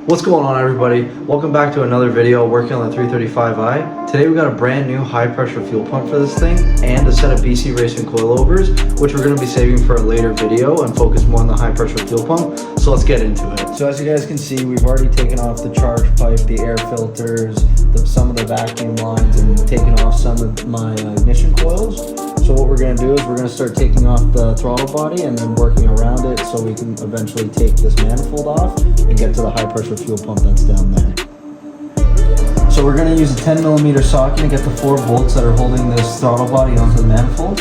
What's going on, everybody? Welcome back to another video working on the 335i. Today we got a brand new high pressure fuel pump for this thing and a set of BC racing coilovers, which we're going to be saving for a later video and focus more on the high pressure fuel pump. So let's get into it. So as you guys can see, we've already taken off the charge pipe, the air filters, some of the vacuum lines, and taken off some of my ignition coils. So what we're going to do is we're going to start taking off the throttle body and then working around it so we can eventually take this manifold off and get to the high pressure fuel pump that's down there. So we're going to use a 10mm socket to get the 4 bolts that are holding this throttle body onto the manifold.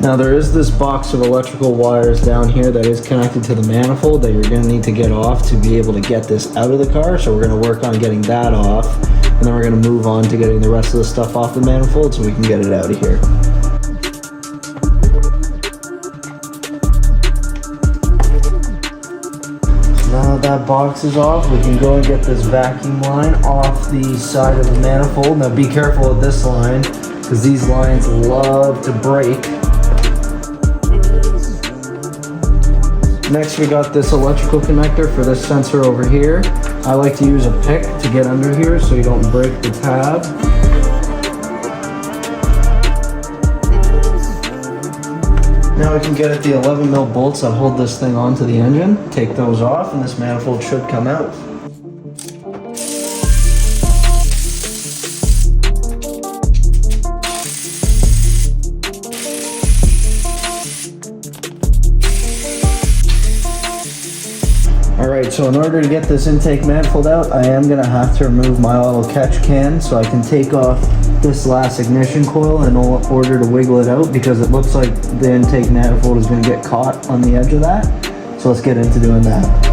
Now there is this box of electrical wires down here that is connected to the manifold that you're going to need to get off to be able to get this out of the car. So we're going to work on getting that off, and then we're going to move on to getting the rest of the stuff off the manifold so we can get it out of here. So now that box is off, we can go and get this vacuum line off the side of the manifold. Now be careful with this line, because these lines love to break. Next we got this electrical connector for this sensor over here. I like to use a pick to get under here so you don't break the tab. Now we can get at the 11mm bolts that hold this thing onto the engine. Take those off and this manifold should come out. Alright, so in order to get this intake manifold out, I am going to have to remove my auto catch can so I can take off this last ignition coil in order to wiggle it out, because it looks like the intake manifold is going to get caught on the edge of that. So let's get into doing that.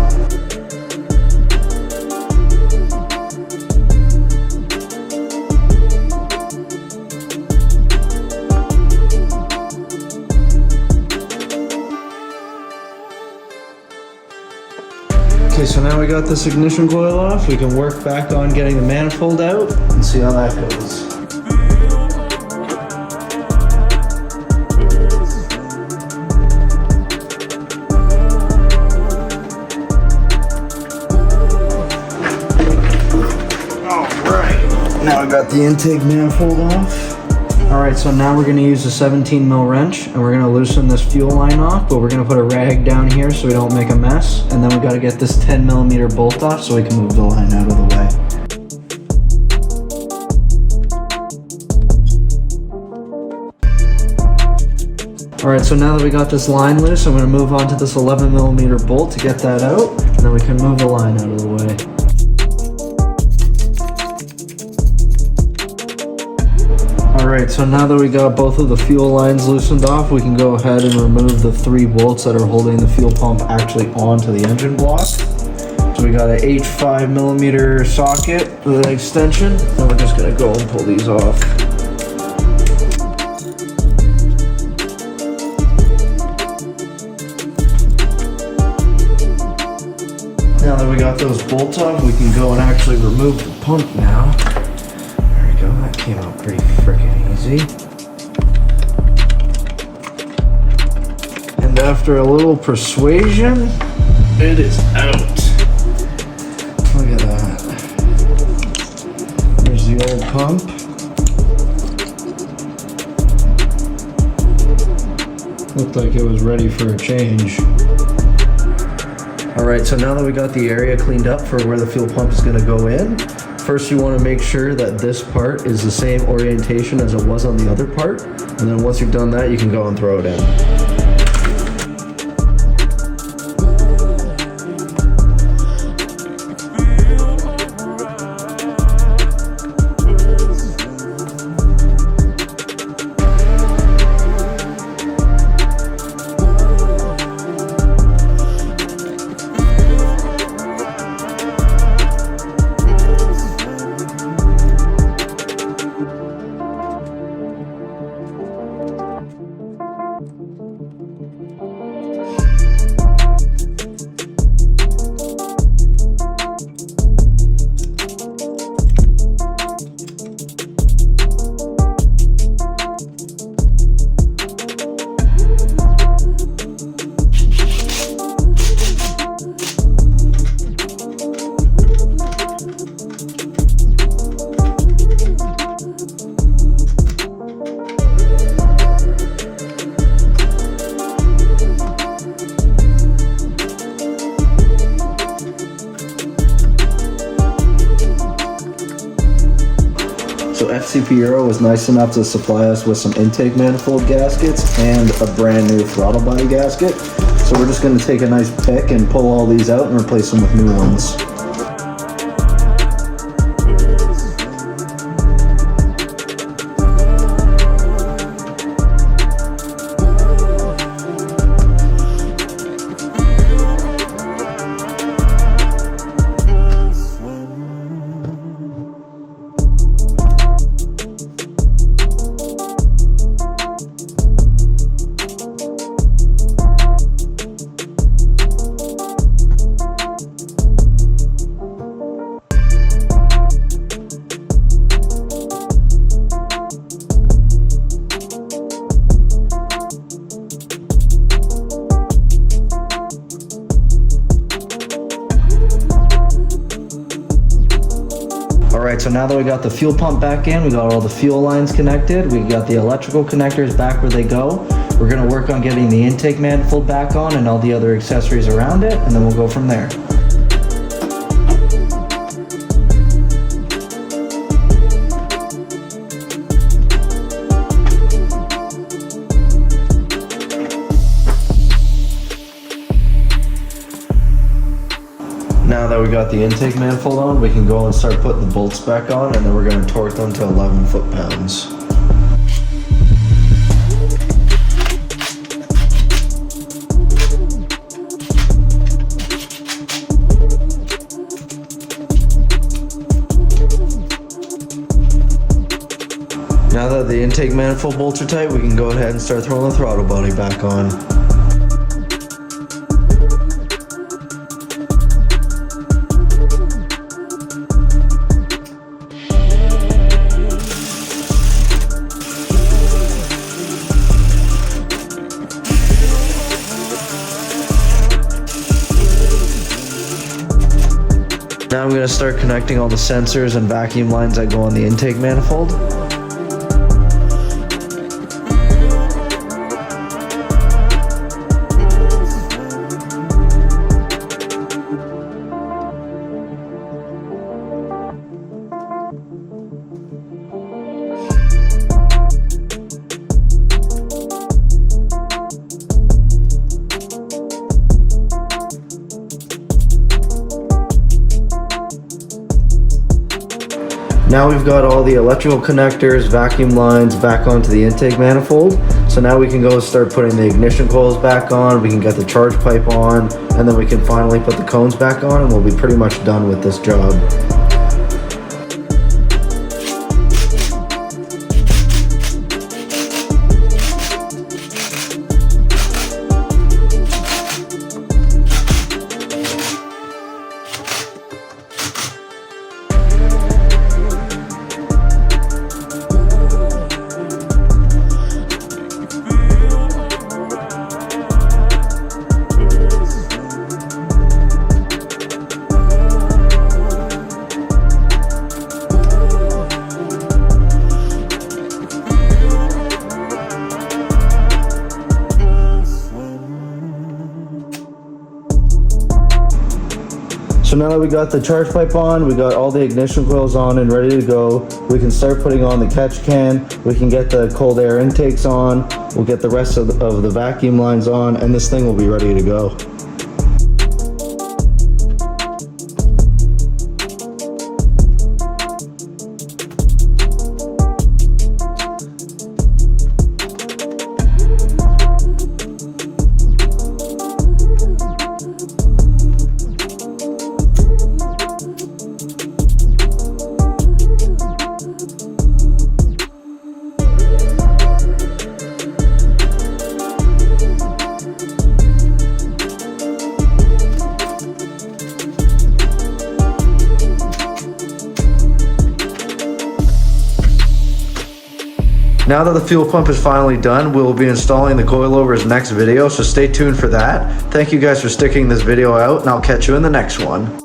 Okay, so now we got this ignition coil off, we can work back on getting the manifold out and see how that goes. Alright, now I got the intake manifold off. Alright, so now we're going to use a 17mm wrench and we're going to loosen this fuel line off, but we're going to put a rag down here so we don't make a mess, and then we got to get this 10mm bolt off so we can move the line out of the way. Alright, so now that we got this line loose, I'm going to move on to this 11mm bolt to get that out, and then we can move the line out of the way. Alright, so now that we got both of the fuel lines loosened off, we can go ahead and remove the 3 bolts that are holding the fuel pump actually onto the engine block. So we got an H5mm socket with an extension, and we're just going to go and pull these off. Now that we got those bolts off, we can go and actually remove the pump now. There we go, that came out pretty freaking easy. And after a little persuasion, it is out. Look at that. There's the old pump. Looked like it was ready for a change. Alright, so now that we got the area cleaned up for where the fuel pump is going to go in, first you want to make sure that this part is the same orientation as it was on the other part, and then once you've done that, you can go and throw it in. €50 was nice enough to supply us with some intake manifold gaskets and a brand new throttle body gasket. So we're just going to take a nice pick and pull all these out and replace them with new ones. Alright, so now that we got the fuel pump back in, we got all the fuel lines connected, we got the electrical connectors back where they go. We're going to work on getting the intake manifold back on and all the other accessories around it, and then we'll go from there. Now that we got the intake manifold on, we can go and start putting the bolts back on, and then we're going to torque them to 11 foot-pounds. Now that the intake manifold bolts are tight, we can go ahead and start throwing the throttle body back on. Now I'm going to start connecting all the sensors and vacuum lines that go on the intake manifold. Now we've got all the electrical connectors, vacuum lines back onto the intake manifold. So now we can go start putting the ignition coils back on, we can get the charge pipe on, and then we can finally put the cones back on, and we'll be pretty much done with this job. So now that we got the charge pipe on, we got all the ignition coils on and ready to go, we can start putting on the catch can, we can get the cold air intakes on, we'll get the rest of the vacuum lines on, and this thing will be ready to go. Now that the fuel pump is finally done, we'll be installing the coilovers next video, so stay tuned for that. Thank you guys for sticking this video out, and I'll catch you in the next one.